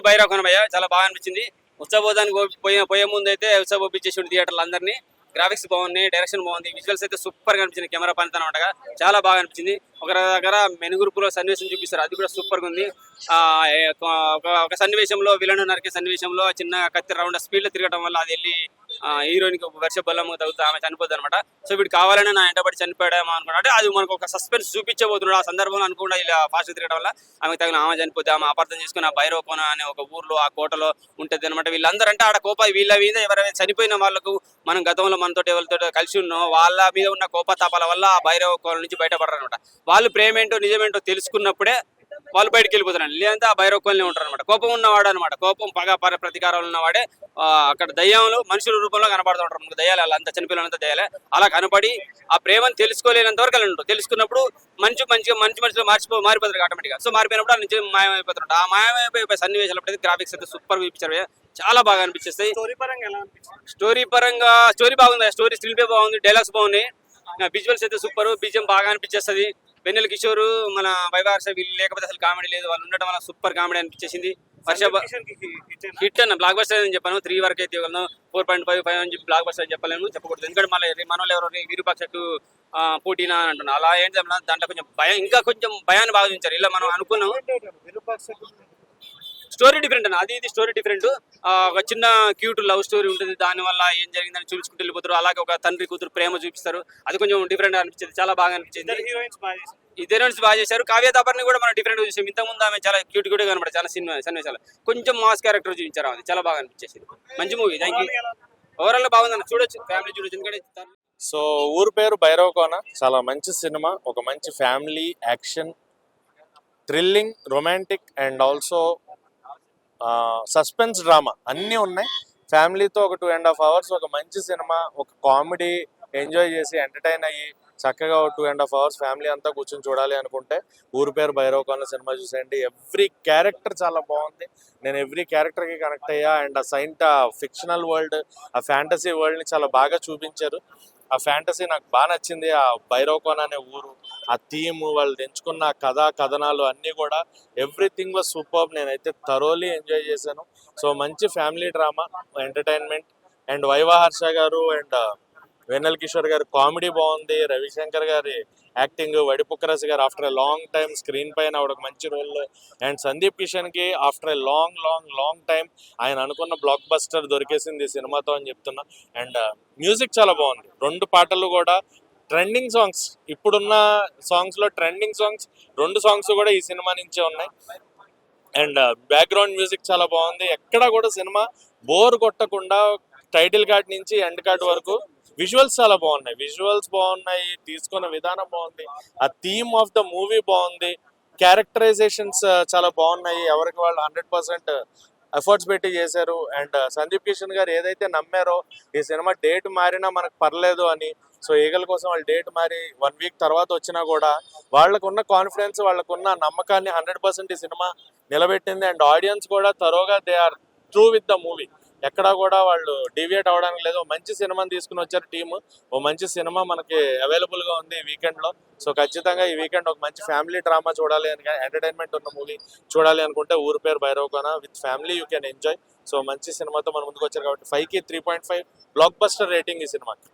పేరు భైరవ్ కనబయ్య, చాలా బాగా అనిపించింది. ఉత్సవోదానికి పోయే ముందు అయితే ఉత్సవ ఒప్పించేసి థియేటర్లు అందరినీ. గ్రాఫిక్స్ బాగుంది, డైరెక్షన్ బాగుంది, విజువల్స్ అయితే సూపర్ గా అనిపించింది. కెమెరా పనితనం అనగా చాలా బాగా అనిపించింది. ఒక దగ్గర మెనుగురుపులో సన్నివేశం చూపిస్తారు, అది కూడా సూపర్ గా ఉంది. ఒక సన్నివేశంలో విలన్ నరికే సన్నివేశంలో చిన్న కత్తి రౌండ్ స్పీడ్ లో తిరగడం వల్ల అది వెళ్ళి హీరోయిన్ కి వర్ష బల్లము తగ్గుతా ఆమె చనిపోద్ది అనమాట. సో వీడు కావాలని నా ఎంటబడి చనిపోయాడేమో అనుకున్నాడు. అది మనకు ఒక సస్పెన్స్ చూపించబోతున్నాడు. ఆ సందర్భంలో అనుకుండా ఇలా ఫాస్ట్ తిరగడం వల్ల ఆమెకు తగిన ఆమె చనిపోతే ఆమె అపార్థం చేసుకుని ఆ భైరవ కోన అనే ఒక ఊర్లో ఆ కోటలో ఉంటది అనమాట. వీళ్ళందరూ అంటే ఆడ వీళ్ళ మీద ఎవరైనా చనిపోయిన వాళ్ళకు మనం గతంలో మనతో ఎవరితో కలిసి ఉన్నాం వాళ్ళ మీద ఉన్న కోపతాపాల వల్ల ఆ భైరవ కోన నుంచి బయటపడరు అనమాట. వాళ్ళు ప్రేమేంటో నిజమేంటో తెలుసుకున్నప్పుడే వాళ్ళు బయటకు వెళ్ళిపోతారు. లేదంటే ఆ భైరవ కోనలో ఉంటారు అనమాట. కోపం ఉన్నవాడు అనమాట, కోపం పగ ప్రతీకారాలు ఉన్నవాడే అక్కడ దయ్యంలో మనుషుల రూపంలో కనబడుతూ ఉంటారు. దయ్యాలు వాళ్ళంతా చనిపోయినంత దయ్యాలే అలా కనపడి ఆ ప్రేమను తెలుసుకోలేనంత వరకు ఉంటారు. తెలుసుకున్నప్పుడు మనుషులు మారిపోతారు ఆటోమేటిక్ గా. సో మారిపోయినప్పుడు ఆ నుంచి మాయమైపోతుంటారు. ఆ మాయమైపోయి సన్నివేశాలు గ్రాఫిక్స్ అయితే సూపర్ చూపించారు, చాలా బాగా అనిపించేస్తాయి. స్టోరీ పరంగా స్టోరీ బాగుంది, స్టోరీ స్క్రీన్ ప్లే బాగుంది, డైలాగ్స్ బాగున్నాయి, విజువల్స్ అయితే సూపర్, బీజిఎం బాగా అనిపించేస్తుంది. వెన్నెల కిషోర్ మన వైవార్ష వీళ్ళు లేకపోతే అసలు కామెడీ లేదు, వాళ్ళు ఉండడం వల్ల సూపర్ కామెడీ అనిపించేసింది. హిట్ అన్న బ్లాక్ బస్టర్ అని చెప్పాను. 3 వరకు అయితే 4.5 5 అని చెప్పి బ్లాక్ బస్టర్ అని చెప్పకూడదు. ఎందుకంటే మళ్ళీ మనోళ్ళు ఎవరు విరూపాక్ష పోటీనా అని అంటున్నాను. అలా ఏంటి దాంట్లో కొంచెం భయం, ఇంకా కొంచెం భయాన్ని బాగా చూపించారు. ఇలా మనం అనుకున్నాం స్టోరీ డిఫరెంట్ అన్న, అది ఇది స్టోరీ డిఫరెంట్. ఒక చిన్న క్యూట్ లవ్ స్టోరీ ఉంటుంది, దాని వల్ల ఏం జరిగిందని చూసుకుంటూ వెళ్ళిపోతారు. అలాగే ఒక తండ్రి కూతురు ప్రేమ చూపిస్తారు, అది కొంచెం డిఫరెంట్ అనిపించింది, చాలా బాగా అనిపించింది. ఇద్దరు బాగా చేశారు. కావ్య తాపర్ని కూడా మనం డిఫరెంట్ చూసాం. ఇంతకుముందు ఆమె చాలా క్యూట్ కూడా కనబడదు, చాలా సన్నివేశాలు కొంచెం మాస్ క్యారెక్టర్ చూపించారు, అది చాలా బాగా అనిపించేసింది. మంచి మూవీ, థ్యాంక్ యూ. ఓవరాల్ గా బాగుంది, చూడొచ్చు, ఫ్యామిలీ చూడొచ్చు. ఎందుకంటే సో ఊరు పేరు భైరవ కోన, చాలా మంచి సినిమా, ఒక మంచి family action thrilling romantic and also suspense drama అన్నీ ఉన్నాయి. ఫ్యామిలీతో ఒక 2.5 hours ఒక మంచి సినిమా, ఒక కామెడీ ఎంజాయ్ చేసి ఎంటర్టైన్ అయ్యి చక్కగా ఒక 2.5 hours ఫ్యామిలీ అంతా కూర్చొని చూడాలి అనుకుంటే ఊరు పేరు భైరవ కోన సినిమా చూసేయండి. ఎవ్రీ క్యారెక్టర్ చాలా బాగుంది, నేను ఎవ్రీ క్యారెక్టర్కి కనెక్ట్ అయ్యా. అండ్ ఆ ఫిక్షనల్ వరల్డ్, ఆ ఫ్యాంటసీ వరల్డ్ని చాలా బాగా చూపించారు. ఆ ఫ్యాంటసీ నాకు బాగా నచ్చింది. ఆ భైరవ కోన అనే ఊరు, ఆ థీమ్, వాళ్ళు ఎంచుకున్న కథనాలు అన్నీ కూడా ఎవ్రీథింగ్ వాజ్ సూపర్. నేనైతే థరోలీ ఎంజాయ్ చేశాను. సో మంచి family drama entertainment. And viva Harsha గారు అండ్ వెన్నెల కిషోర్ గారు కామెడీ బాగుంది, రవిశంకర్ గారి యాక్టింగ్, వడిపుక్కరాజు గారు after a long time screen పైన ఆవిడ ఒక మంచి రోల్, అండ్ సందీప్ కిషన్ కి ఆఫ్టర్ ఎ లాంగ్ టైం ఆయన అనుకున్న బ్లాక్ బస్టర్ దొరికేసింది ఈ సినిమాతో అని చెప్తున్నా. అండ్ మ్యూజిక్ చాలా బాగుంది, 2 పాటలు కూడా ట్రెండింగ్ సాంగ్స్, ఇప్పుడున్న సాంగ్స్ లో ట్రెండింగ్ సాంగ్స్ 2 సాంగ్స్ కూడా ఈ సినిమా నుంచే ఉన్నాయి. అండ్ బ్యాక్గ్రౌండ్ మ్యూజిక్ చాలా బాగుంది, ఎక్కడ కూడా సినిమా బోర్ కొట్టకుండా టైటిల్ కార్డ్ నుంచి ఎండ్ కార్డ్ వరకు విజువల్స్ చాలా బాగున్నాయి, తీసుకున్న విధానం బాగుంది, ఆ థీమ్ ఆఫ్ ద మూవీ బాగుంది, క్యారెక్టరైజేషన్స్ చాలా బాగున్నాయి, ఎవరికి వాళ్ళు 100% ఎఫర్ట్స్ పెట్టి చేశారు. అండ్ సందీప్ కిషన్ గారు ఏదైతే నమ్మారో ఈ సినిమా డేట్ మారినా మనకు పర్లేదు అని, సో ఈగల కోసం వాళ్ళు డేట్ మారి 1 week తర్వాత వచ్చినా కూడా వాళ్ళకున్న కాన్ఫిడెన్స్, వాళ్ళకున్న నమ్మకాన్ని 100% ఈ సినిమా నిలబెట్టింది. అండ్ ఆడియన్స్ కూడా తరోగా they are true with the movie, ఎక్కడా కూడా వాళ్ళు డీవియేట్ అవడానికి లేదు. మంచి సినిమాని తీసుకుని వచ్చారు టీము, ఓ మంచి సినిమా మనకి అవైలబుల్గా ఉంది ఈ వీకెండ్లో. సో ఖచ్చితంగా ఈ వీకెండ్ ఒక మంచి ఫ్యామిలీ డ్రామా చూడాలి అని, ఎంటర్టైన్మెంట్ ఉన్న మూవీ చూడాలి అనుకుంటే Ooru Peru Bhairava Kona with family you can enjoy. So మంచి సినిమాతో మన ముందుకు వచ్చారు కాబట్టి 5కి 3.5 బ్లాక్ బస్టర్ రేటింగ్ ఈ సినిమాకి.